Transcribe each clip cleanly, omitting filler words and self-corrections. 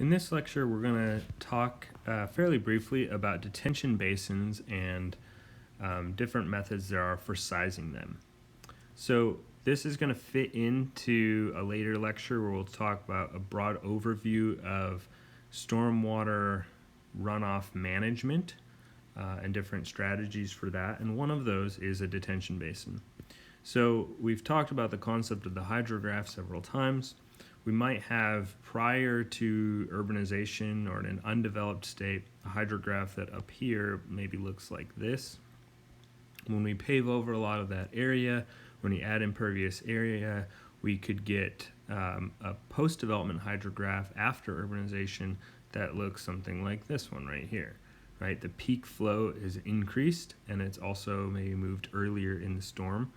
In this lecture, we're going to talk fairly briefly about detention basins and different methods there are for sizing them. So this is going to fit into a later lecture where we'll talk about a broad overview of stormwater runoff management and different strategies for that. And one of those is a detention basin. So we've talked about the concept of the hydrograph several times. We might have, prior to urbanization or in an undeveloped state, a hydrograph that up here maybe looks like this. When we pave over a lot of that area, when we add impervious area, we could get a post-development hydrograph after urbanization that looks something like this one right here. Right? The peak flow is increased, and it's also maybe moved earlier in the storm.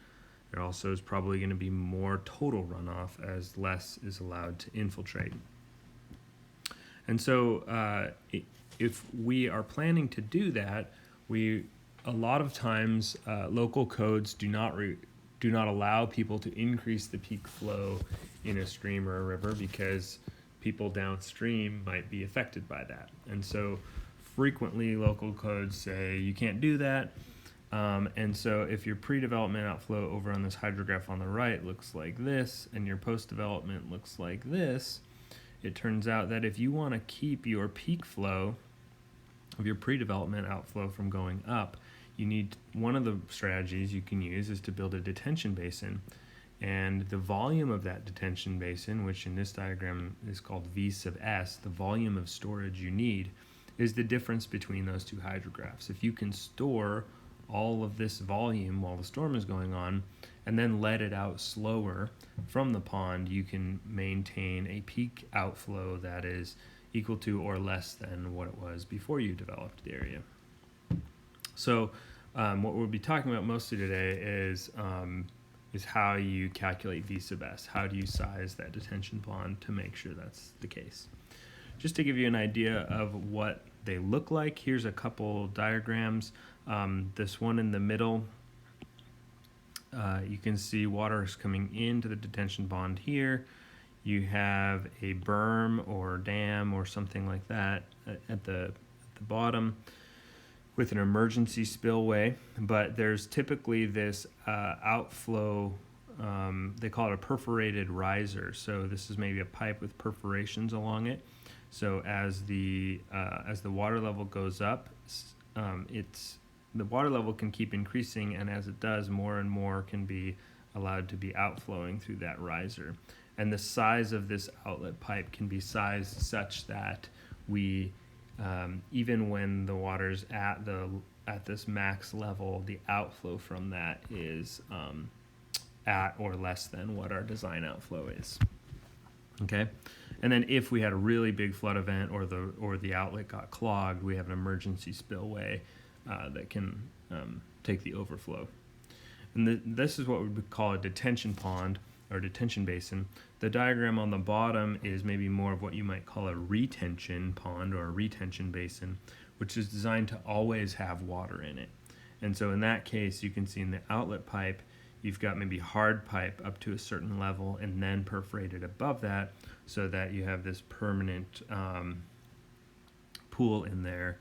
There also is probably going to be more total runoff as less is allowed to infiltrate. And so if we are planning to do that, a lot of times local codes do not allow people to increase the peak flow in a stream or a river because people downstream might be affected by that. And so frequently local codes say you can't do that. And so if your pre-development outflow over on this hydrograph on the right looks like this, and your post-development looks like this, it turns out that if you want to keep your peak flow of your pre-development outflow from going up, you need, one of the strategies you can use is to build a detention basin. And the volume of that detention basin, which in this diagram is called V sub S, the volume of storage you need, is the difference between those two hydrographs. If you can store all of this volume while the storm is going on and then let it out slower from the pond, you can maintain a peak outflow that is equal to or less than what it was before you developed the area. So what we'll be talking about mostly today is how you calculate V sub S. How do you size that detention pond to make sure that's the case? Just to give you an idea of what they look like, here's a couple diagrams. This one in the middle, you can see water is coming into the detention pond here. You have a berm or dam or something like that at the bottom with an emergency spillway, but there's typically this outflow, they call it a perforated riser. So this is maybe a pipe with perforations along it. So as the water level goes up, the water level can keep increasing, and as it does, more and more can be allowed to be outflowing through that riser. And the size of this outlet pipe can be sized such that we, even when the water's at this max level, the outflow from that is at or less than what our design outflow is. Okay, and then if we had a really big flood event or the outlet got clogged, we have an emergency spillway that can take the overflow. And this is what we would call a detention pond or detention basin. The diagram on the bottom is maybe more of what you might call a retention pond or a retention basin, which is designed to always have water in it. And so in that case, you can see in the outlet pipe, you've got maybe hard pipe up to a certain level and then perforated above that so that you have this permanent pool in there,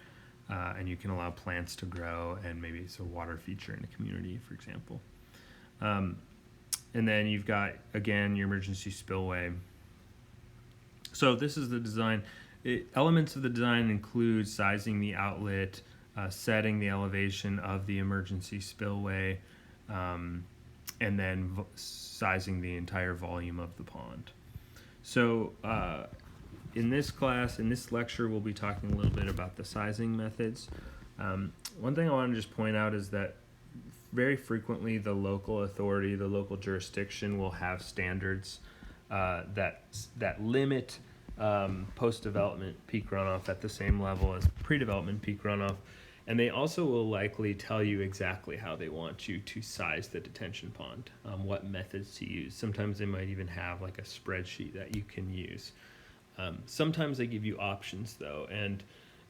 and you can allow plants to grow and maybe it's a water feature in a community, for example. And then you've got, again, your emergency spillway. So this is the design. Elements of the design include sizing the outlet, setting the elevation of the emergency spillway, and then sizing the entire volume of the pond. So in this class, in this lecture, we'll be talking a little bit about the sizing methods. One thing I want to just point out is that very frequently the local authority, the local jurisdiction will have standards that limit post-development peak runoff at the same level as pre-development peak runoff. And they also will likely tell you exactly how they want you to size the detention pond, what methods to use. Sometimes they might even have like a spreadsheet that you can use. Sometimes they give you options though, and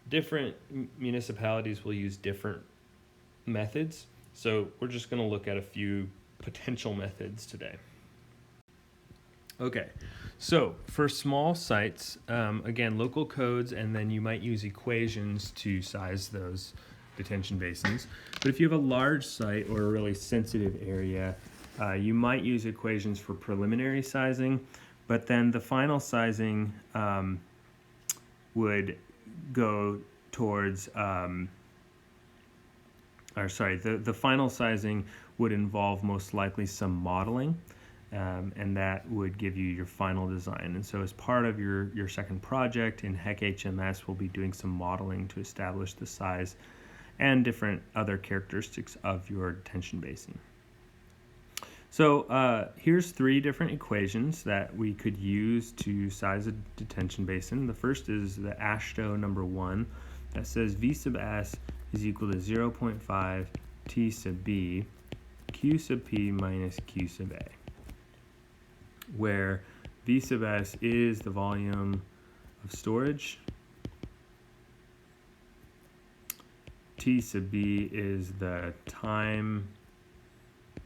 different municipalities will use different methods. So we're just going to look at a few potential methods today. Okay, So for small sites, again, local codes, and then you might use equations to size those detention basins. But if you have a large site or a really sensitive area, you might use equations for preliminary sizing, but then the final sizing would go towards, the final sizing would involve most likely some modeling. And that would give you your final design. And so as part of your second project in HEC HMS, we'll be doing some modeling to establish the size and different other characteristics of your detention basin. So here's 3 different equations that we could use to size a detention basin. The first is the AASHTO number 1 that says V sub S is equal to 0.5 T sub B Q sub P minus Q sub A, where V sub S is the volume of storage, T sub B is the time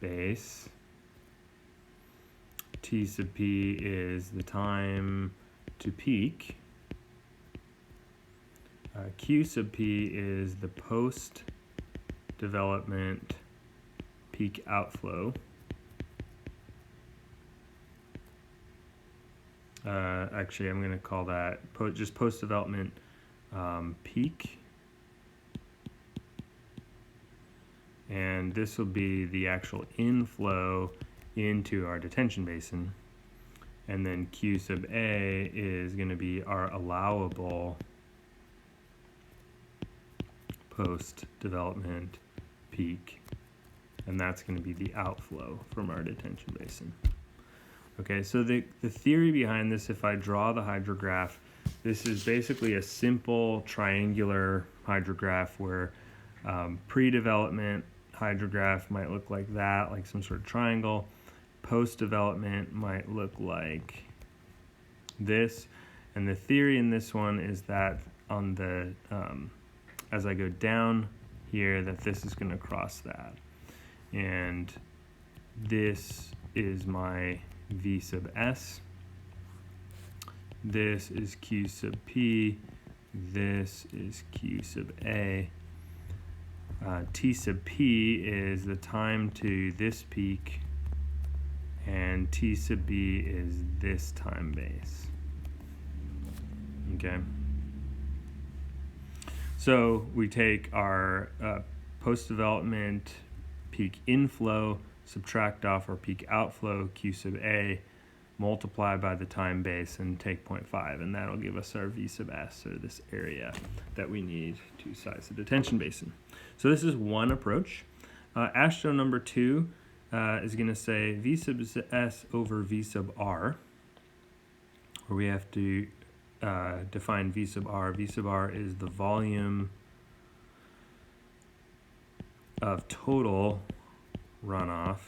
base, T sub P is the time to peak, Q sub P is the post-development peak outflow. Actually, I'm going to call that just post-development peak. And this will be the actual inflow into our detention basin. And then Q sub A is going to be our allowable post-development peak. And that's going to be the outflow from our detention basin. Okay, so the theory behind this, if I draw the hydrograph, this is basically a simple triangular hydrograph where pre-development hydrograph might look like that, like some sort of triangle. Post-development might look like this. And the theory in this one is that on the as I go down here, that this is going to cross that. And this is my V sub S, this is Q sub P, this is Q sub A. T sub P is the time to this peak, and T sub B is this time base. Okay. So we take our post-development peak inflow, subtract off our peak outflow, Q sub A, multiply by the time base, and take 0.5, and that'll give us our V sub S, or this area that we need to size the detention basin. So this is one approach. AASHTO number 2 is going to say V sub S over V sub R, where we have to define V sub R. V sub R is the volume of total runoff.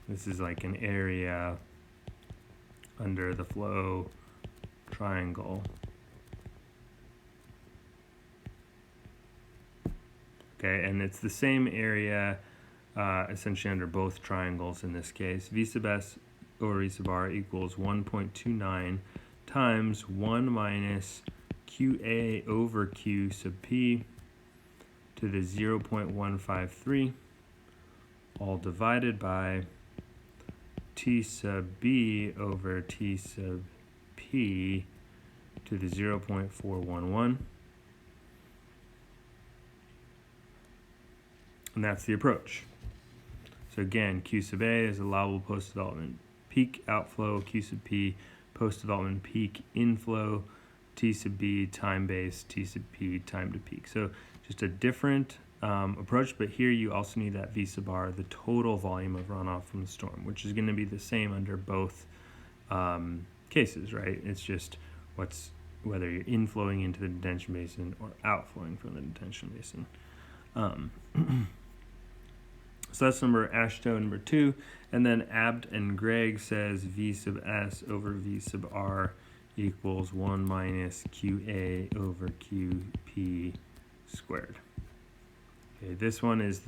This is like an area under the flow triangle. Okay, and it's the same area essentially under both triangles in this case. V sub S over V sub R equals 1.29 times 1 minus QA over Q sub P to the 0.153, all divided by T sub B over T sub P to the 0.411. And that's the approach. So again, Q sub A is allowable post-development peak outflow, Q sub P post-development peak inflow, T sub B time base, T sub P time to peak. So just a different approach, but here you also need that V sub R, the total volume of runoff from the storm, which is going to be the same under both cases, right? It's just whether you're inflowing into the detention basin or outflowing from the detention basin. So that's AASHTO number 2, and then Abt and Gregg says V sub S over V sub R equals 1 minus QA over QP squared. Okay, this one is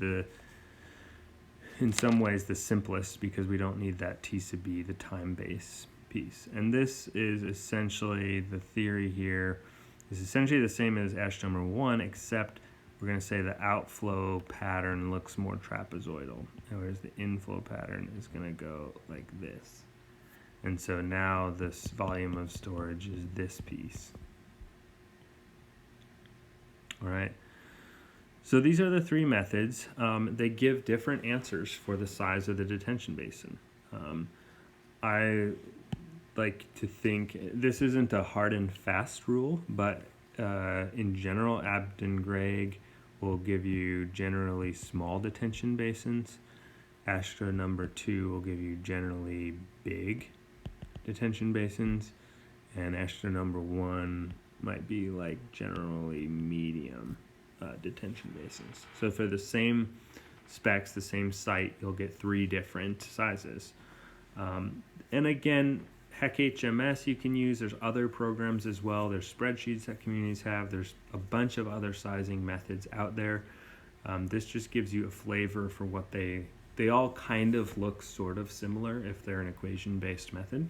in some ways the simplest because we don't need that T sub B, the time base piece. And this is essentially the theory here is essentially the same as ASH number 1, except we're going to say the outflow pattern looks more trapezoidal, whereas the inflow pattern is going to go like this. And so now this volume of storage is this piece. All right. So these are the three methods. They give different answers for the size of the detention basin. I like to think this isn't a hard and fast rule, but in general, Abden-Gregg will give you generally small detention basins. Astra number 2 will give you generally big detention basins, and Astra number 1 might be like generally medium detention basins. So for the same specs, the same site, you'll get 3 different sizes. And again, HEC-HMS you can use. There's other programs as well. There's spreadsheets that communities have. There's a bunch of other sizing methods out there. This just gives you a flavor for what they all kind of look sort of similar if they're an equation-based method.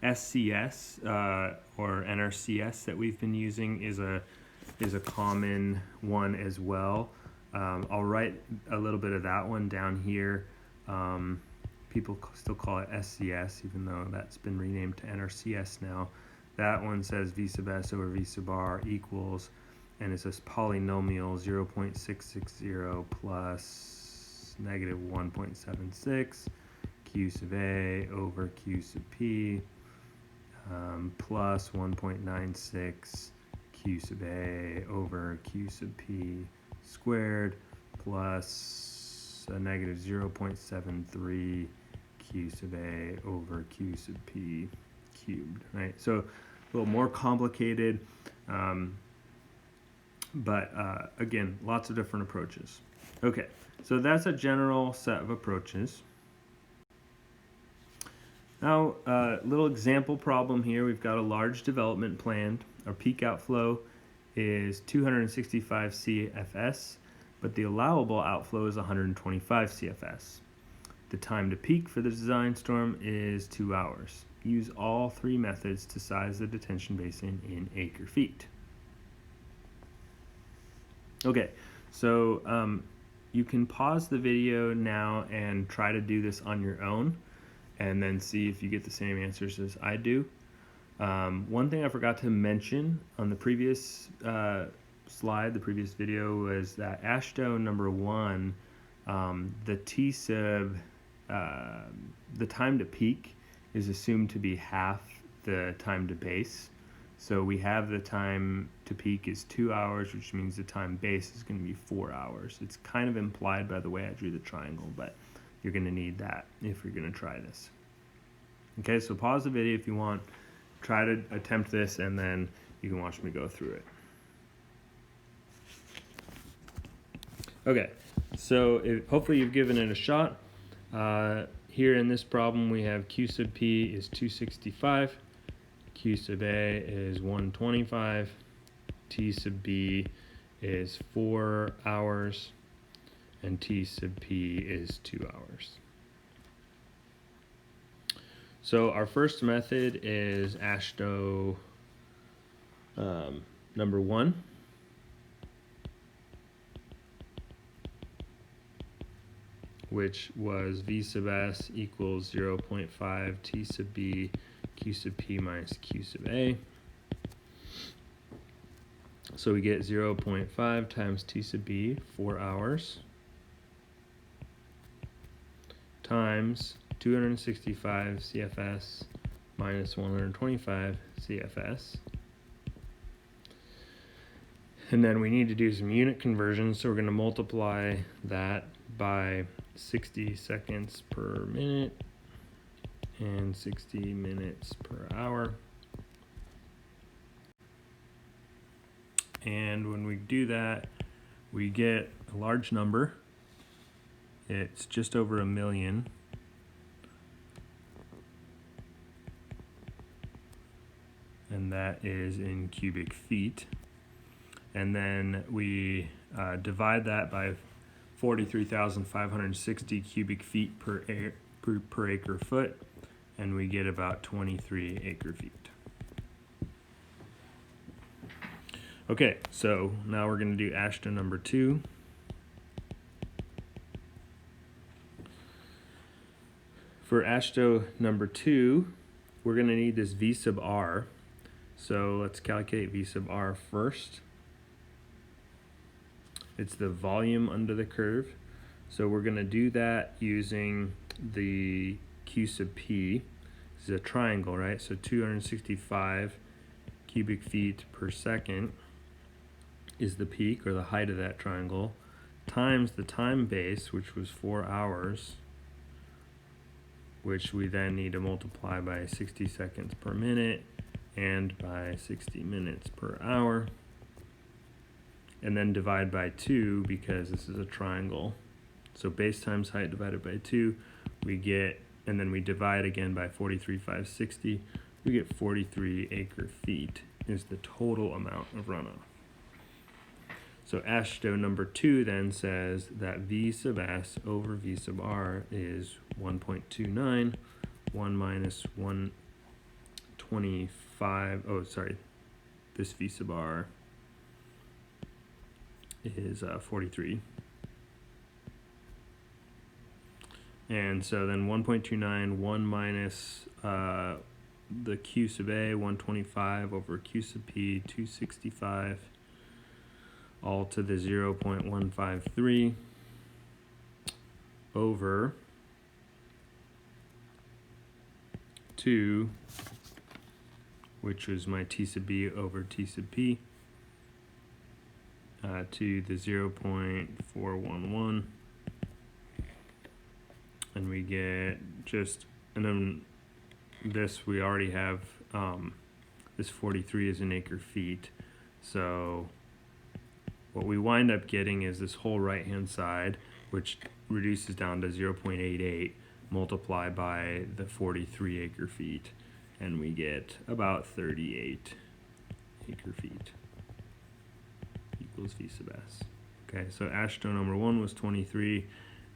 SCS or NRCS that we've been using is a common one as well. I'll write a little bit of that one down here. People still call it SCS, even though that's been renamed to NRCS now. That one says V sub S over V sub R equals, and it says polynomial 0.660 plus negative 1.76 Q sub A over Q sub P plus 1.96 Q sub A over Q sub P squared plus a negative 0.73 Q sub A over Q sub P cubed, right? So a little more complicated, but again, lots of different approaches. Okay, so that's a general set of approaches. Now, a little example problem here. We've got a large development planned. Our peak outflow is 265 CFS, but the allowable outflow is 125 CFS. The time to peak for the design storm is 2 hours. Use all 3 methods to size the detention basin in acre feet. Okay, so you can pause the video now and try to do this on your own and then see if you get the same answers as I do. One thing I forgot to mention on the previous slide, the previous video, was that AASHTO number 1, the T sub, the time to peak is assumed to be half the time to base. So we have the time to peak is 2 hours, which means the time base is going to be 4 hours. It's kind of implied by the way I drew the triangle, but you're going to need that if you're going to try this. Okay, so pause the video if you want. Try to attempt this, and then you can watch me go through it. Okay, so hopefully you've given it a shot. Here in this problem, we have Q sub P is 265, Q sub A is 125, T sub B is 4 hours, and T sub P is 2 hours. So our first method is AASHTO number 1. Which was V sub S equals 0.5 T sub B Q sub P minus Q sub A. So we get 0.5 times T sub B, 4 hours, times 265 CFS minus 125 CFS. And then we need to do some unit conversions, so we're going to multiply that by 60 seconds per minute and 60 minutes per hour. And when we do that, we get a large number. It's just over 1 million. And that is in cubic feet. And then we divide that by 43,560 cubic feet per acre foot, and we get about 23 acre feet. Okay, so now we're going to do AASHTO number 2. For AASHTO number 2, we're going to need this V sub r. So let's calculate V sub r first. It's the volume under the curve. So we're going to do that using the Q sub P. This is a triangle, right? So 265 cubic feet per second is the peak, or the height of that triangle, times the time base, which was 4 hours, which we then need to multiply by 60 seconds per minute and by 60 minutes per hour, and then divide by 2 because this is a triangle. So base times height divided by 2, we get, and then we divide again by 43,560, we get 43 acre feet is the total amount of runoff. So AASHTO number 2 then says that V sub S over V sub R is 1.29, 1 minus 125, this V sub R is 43. And so then 1.29, 1 minus the Q sub A, 125 over Q sub P, 265, all to the 0.153 over 2, which was my T sub B over T sub P, to the 0.411, and we get just, and then this we already have, this 43 is in acre feet, so what we wind up getting is this whole right hand side, which reduces down to 0.88 multiplied by the 43 acre feet, and we get about 38 acre feet equals V sub S. Okay, so AASHTO number 1 was 23,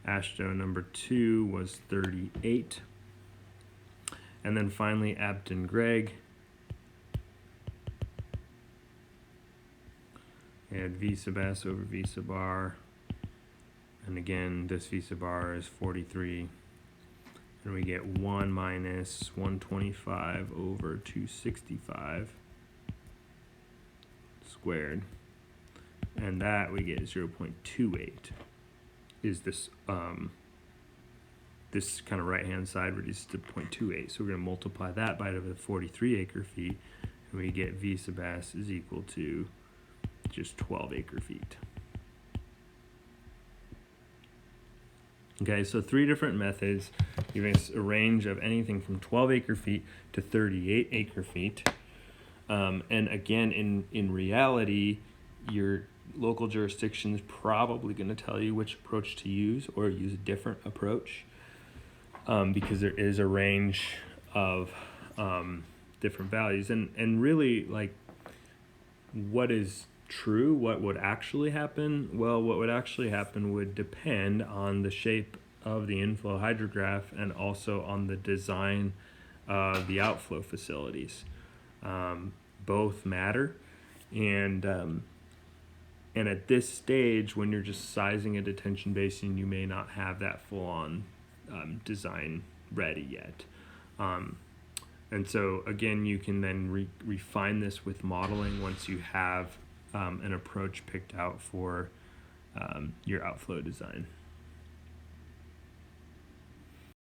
AASHTO number 2 was 38, and then finally Abt and Gregg had V sub S over V sub R, and again this V sub R is 43, and we get 1 minus 125 over 265 squared, and that we get 0.28 is this this kind of right hand side reduced to 0.28, so we're going to multiply that by the 43 acre feet, and we get V sub S is equal to just 12 acre feet. Okay, so 3 different methods giving us a range of anything from 12 acre feet to 38 acre feet. And again, in reality, your local jurisdiction is probably going to tell you which approach to use, or use a different approach, because there is a range of different values. And really, like, what is true, what would actually happen? Well, what would actually happen would depend on the shape of the inflow hydrograph and also on the design of the outflow facilities. Both matter, and at this stage, when you're just sizing a detention basin, you may not have that full-on design ready yet. And so again, you can then refine this with modeling once you have an approach picked out for your outflow design.